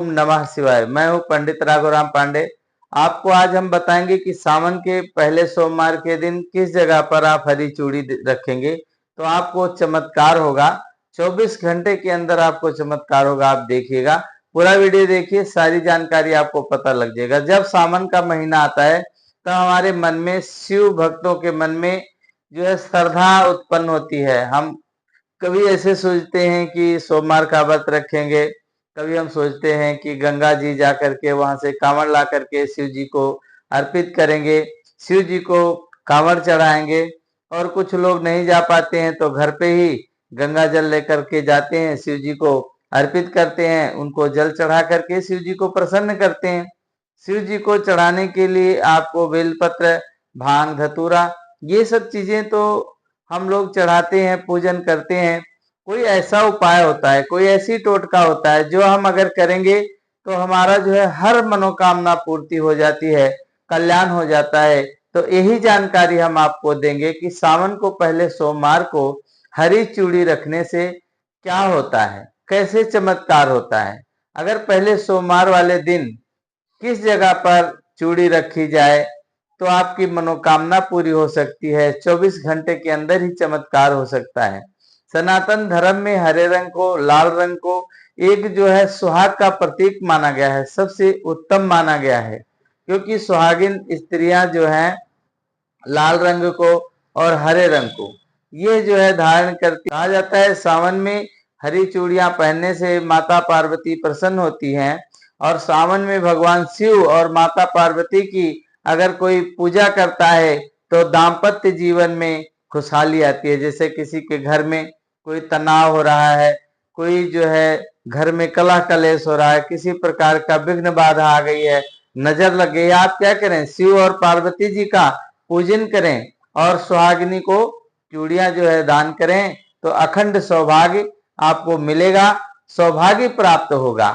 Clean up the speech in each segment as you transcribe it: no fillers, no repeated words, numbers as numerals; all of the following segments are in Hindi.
ओम नमः शिवाय। मैं हूँ पंडित राघवराम पांडे। आपको आज हम बताएंगे कि सावन के पहले सोमवार के दिन किस जगह पर आप हरी चूड़ी रखेंगे तो आपको चमत्कार होगा। 24 घंटे के अंदर आपको चमत्कार होगा। आप देखिएगा, पूरा वीडियो देखिए, सारी जानकारी आपको पता लग जाएगा। जब सावन का महीना आता है तो हमारे मन में, शिव भक्तों के मन में जो है श्रद्धा उत्पन्न होती है। हम कभी ऐसे सोचते हैं कि सोमवार का व्रत रखेंगे, कभी हम सोचते हैं कि गंगा जी जा करके वहां से कांवड़ ला करके शिव जी को अर्पित करेंगे, शिव जी को कांवड़ चढ़ाएंगे। और कुछ लोग नहीं जा पाते हैं तो घर पे ही गंगा जल लेकर के जाते हैं, शिव जी को अर्पित करते हैं, उनको जल चढ़ा करके शिव जी को प्रसन्न करते हैं। शिव जी को चढ़ाने के लिए आपको बेलपत्र, भांग, धतूरा, ये सब चीजें तो हम लोग चढ़ाते हैं, पूजन करते हैं। कोई ऐसा उपाय होता है, कोई ऐसी टोटका होता है जो हम अगर करेंगे तो हमारा जो है हर मनोकामना पूर्ति हो जाती है, कल्याण हो जाता है। तो यही जानकारी हम आपको देंगे कि सावन को पहले सोमवार को हरी चूड़ी रखने से क्या होता है, कैसे चमत्कार होता है। अगर पहले सोमवार वाले दिन किस जगह पर चूड़ी रखी जाए तो आपकी मनोकामना पूरी हो सकती है, 24 घंटे के अंदर ही चमत्कार हो सकता है। सनातन धर्म में हरे रंग को, लाल रंग को एक जो है सुहाग का प्रतीक माना गया है, सबसे उत्तम माना गया है। क्योंकि सुहागिन स्त्रियां जो हैं लाल रंग को और हरे रंग को ये जो है धारण करती। कहा जाता है सावन में हरी चूड़ियां पहनने से माता पार्वती प्रसन्न होती हैं। और सावन में भगवान शिव और माता पार्वती की अगर कोई पूजा करता है तो दाम्पत्य जीवन में खुशहाली आती है। जैसे किसी के घर में कोई तनाव हो रहा है, कोई जो है घर में कलह कलेश हो रहा है, किसी प्रकार का विघ्न बाधा आ गई है, नजर लग गई, आप क्या करें, शिव और पार्वती जी का पूजन करें और सुहागिनी को चूड़ियां जो है दान करें तो अखंड सौभाग्य आपको मिलेगा, सौभाग्य प्राप्त होगा।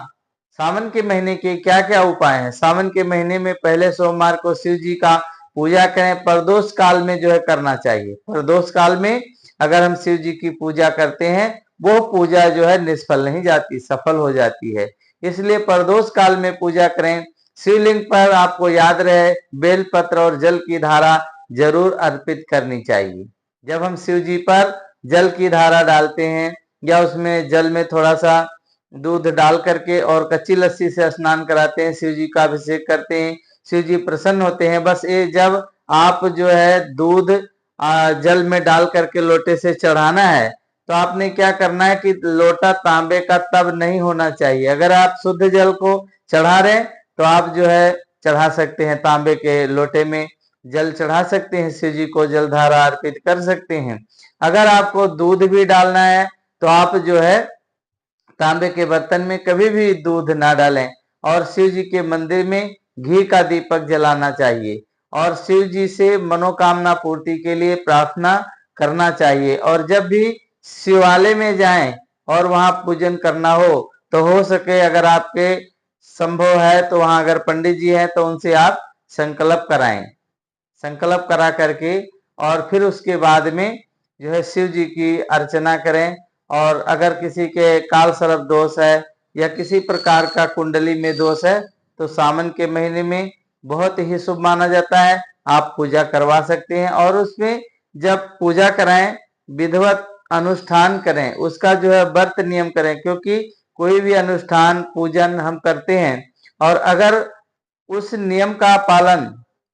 सावन के महीने के क्या क्या उपाय हैं? सावन के महीने में पहले सोमवार को शिव जी का पूजा करें। प्रदोष काल में जो है करना चाहिए। प्रदोष काल में अगर हम शिव जी की पूजा करते हैं वो पूजा जो है निष्फल नहीं जाती, सफल हो जाती है। इसलिए प्रदोष काल में पूजा करें। शिवलिंग पर आपको याद रहे बेल पत्र और जल की धारा जरूर अर्पित करनी चाहिए। जब हम शिव जी पर जल की धारा डालते हैं या उसमें जल में थोड़ा सा दूध डाल करके और कच्ची लस्सी से स्नान कराते हैं, शिव जी का अभिषेक करते हैं, शिव जी प्रसन्न होते हैं। बस ये जब आप जो है दूध जल में डाल करके लोटे से चढ़ाना है तो आपने क्या करना है कि लोटा तांबे का तब नहीं होना चाहिए। अगर आप शुद्ध जल को चढ़ा रहे हैं तो आप जो है चढ़ा सकते हैं, तांबे के लोटे में जल चढ़ा सकते हैं, शिव जी को जलधारा अर्पित कर सकते हैं। अगर आपको दूध भी डालना है तो आप जो है तांबे के बर्तन में कभी भी दूध ना डालें। और शिव जी के मंदिर में घी का दीपक जलाना चाहिए और शिव जी से मनोकामना पूर्ति के लिए प्रार्थना करना चाहिए। और जब भी शिवालय में जाएं और वहां पूजन करना हो सके अगर आपके संभव है तो वहां अगर पंडित जी हैं तो उनसे आप संकल्प कराएं। संकल्प करा करके और फिर उसके बाद में जो है शिव जी की अर्चना करें। और अगर किसी के काल सर्प दोष है या किसी प्रकार का कुंडली में दोष है तो सावन के महीने में बहुत ही शुभ माना जाता है, आप पूजा करवा सकते हैं। और उसमें जब पूजा कराएं विधिवत अनुष्ठान करें, उसका जो है व्रत नियम करें। क्योंकि कोई भी अनुष्ठान पूजन हम करते हैं और अगर उस नियम का पालन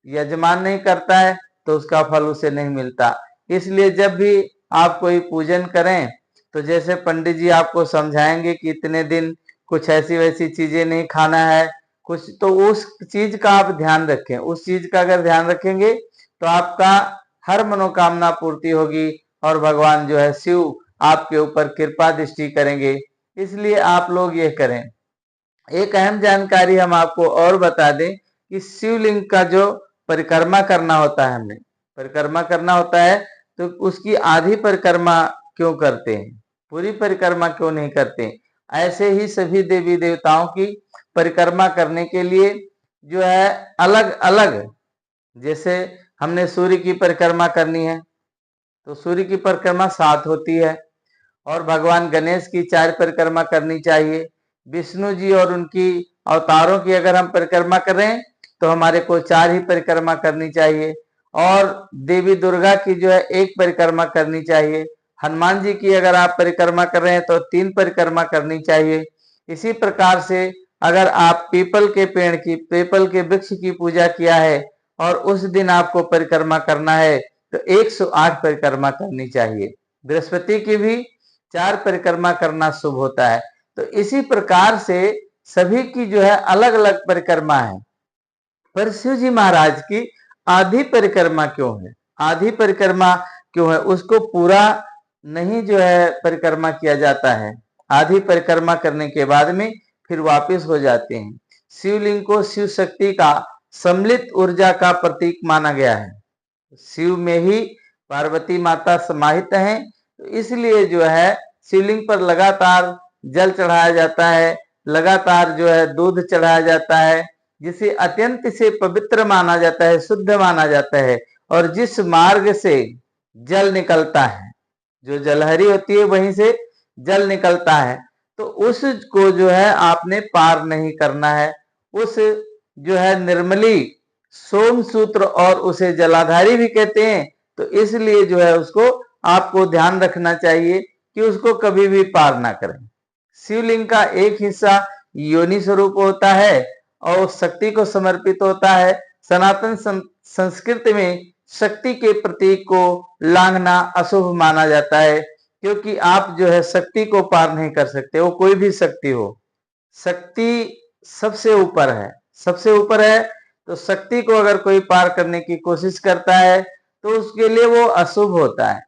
यजमान नहीं करता है तो उसका फल उसे नहीं मिलता। इसलिए जब भी आप कोई पूजन करें तो जैसे पंडित जी आपको समझाएंगे कि इतने दिन कुछ ऐसी वैसी चीजें नहीं खाना है कुछ, तो उस चीज का आप ध्यान रखें। उस चीज का अगर ध्यान रखेंगे तो आपका हर मनोकामना पूर्ति होगी और भगवान जो है शिव आपके ऊपर कृपा दृष्टि करेंगे। इसलिए आप लोग ये करें। एक अहम जानकारी हम आपको और बता दें कि शिवलिंग का जो परिक्रमा करना होता है, हमें परिक्रमा करना होता है तो उसकी आधी परिक्रमा क्यों करते हैं, पूरी परिक्रमा क्यों नहीं करते? ऐसे ही सभी देवी देवताओं की परिक्रमा करने के लिए जो है अलग अलग, जैसे हमने सूर्य की परिक्रमा करनी है तो सूर्य की परिक्रमा 7 होती है और भगवान गणेश की 4 परिक्रमा करनी चाहिए। विष्णु जी और उनकी अवतारों की अगर हम परिक्रमा कर रहे हैं तो हमारे को 4 ही परिक्रमा करनी चाहिए, और देवी दुर्गा की जो है 1 परिक्रमा करनी चाहिए। हनुमान जी की अगर आप परिक्रमा कर रहे हैं तो 3 परिक्रमा करनी चाहिए। इसी प्रकार से अगर आप पीपल के पेड़ की, पीपल के वृक्ष की पूजा किया है और उस दिन आपको परिक्रमा करना है तो 108 परिक्रमा करनी चाहिए। बृहस्पति की भी 4 परिक्रमा करना शुभ होता है। तो इसी प्रकार से सभी की जो है अलग अलग परिक्रमा है, पर शिव जी महाराज की आधी परिक्रमा क्यों है? आधी परिक्रमा क्यों है? उसको पूरा नहीं जो है परिक्रमा किया जाता है, आधी परिक्रमा करने के बाद में फिर वापस हो जाते हैं। शिवलिंग को शिव शक्ति का सम्मिलित ऊर्जा का प्रतीक माना गया है। शिव में ही पार्वती माता समाहित हैं, तो इसलिए जो है शिवलिंग पर लगातार जल चढ़ाया जाता है, लगातार जो है दूध चढ़ाया जाता है, जिसे अत्यंत से पवित्र माना जाता है, शुद्ध माना जाता है। और जिस मार्ग से जल निकलता है, जो जलहरी होती है वहीं से जल निकलता है, तो उसको जो है आपने पार नहीं करना है। उस जो है निर्मली सोम सूत्र, और उसे जलाधारी भी कहते हैं, तो इसलिए जो है उसको आपको ध्यान रखना चाहिए कि उसको कभी भी पार ना करें। शिवलिंग का एक हिस्सा योनि स्वरूप होता है और शक्ति को समर्पित होता है। सनातन संस्कृति में शक्ति के प्रतीक को लांघना अशुभ माना जाता है, क्योंकि आप जो है शक्ति को पार नहीं कर सकते, वो कोई भी शक्ति हो। शक्ति सबसे ऊपर है, सबसे ऊपर है, तो शक्ति को अगर कोई पार करने की कोशिश करता है तो उसके लिए वो अशुभ होता है।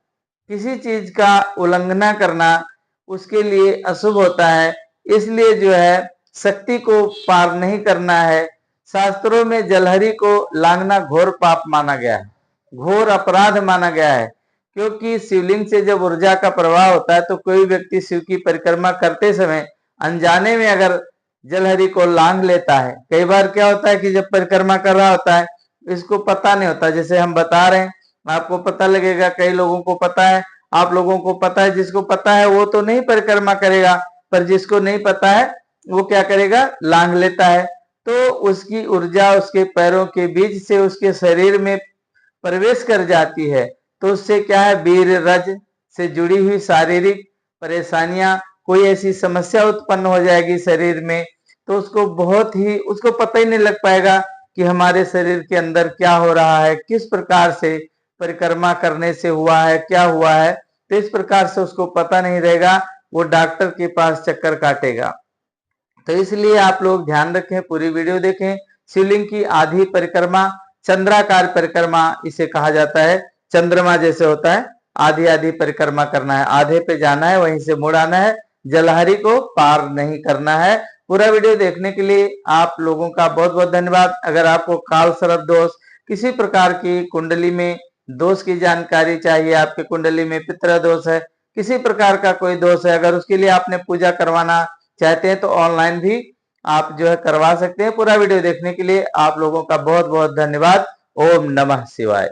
किसी चीज का उल्लंघना करना उसके लिए अशुभ होता है, इसलिए जो है शक्ति को पार नहीं करना है। शास्त्रों में जलहरी को लांघना घोर पाप माना गया है, घोर अपराध माना गया है, क्योंकि शिवलिंग से जब ऊर्जा का प्रवाह होता है तो कोई व्यक्ति शिव की परिक्रमा करते समय अनजाने में अगर जलहरी को लांघ लेता है। कई बार क्या होता है कि जब परिक्रमा कर रहा होता है इसको पता नहीं होता, जैसे हम बता रहे हैं आपको पता लगेगा, कई लोगों को पता है, आप लोगों को पता है, जिसको पता है वो तो नहीं परिक्रमा करेगा, पर जिसको नहीं पता है वो क्या करेगा, लांघ लेता है। तो उसकी ऊर्जा उसके पैरों के बीच से उसके शरीर में प्रवेश कर जाती है, तो उससे क्या है, वीर रज से जुड़ी हुई शारीरिक परेशानियां, कोई ऐसी समस्या उत्पन्न हो जाएगी शरीर में, तो उसको बहुत ही, उसको पता ही नहीं लग पाएगा कि हमारे शरीर के अंदर क्या हो रहा है, किस प्रकार से परिक्रमा करने से हुआ है, क्या हुआ है। तो इस प्रकार से उसको पता नहीं रहेगा, वो डॉक्टर के पास चक्कर काटेगा। तो इसलिए आप लोग ध्यान रखें, पूरी वीडियो देखें। शिवलिंग की आधी परिक्रमा चंद्राकार परिक्रमा इसे कहा जाता है, चंद्रमा जैसे होता है, आधी आधी परिक्रमा करना है, आधे पे जाना है, वहीं से मुड़ आना है, जलहरी को पार नहीं करना है। पूरा वीडियो देखने के लिए आप लोगों का बहुत बहुत धन्यवाद। अगर आपको काल सर्प दोष, किसी प्रकार की कुंडली में दोष की जानकारी चाहिए, आपके कुंडली में पितृ दोष है, किसी प्रकार का कोई दोष है, अगर उसके लिए आपने पूजा करवाना चाहते हैं तो ऑनलाइन भी आप जो है करवा सकते हैं। पूरा वीडियो देखने के लिए आप लोगों का बहुत बहुत धन्यवाद। ओम नमः शिवाय।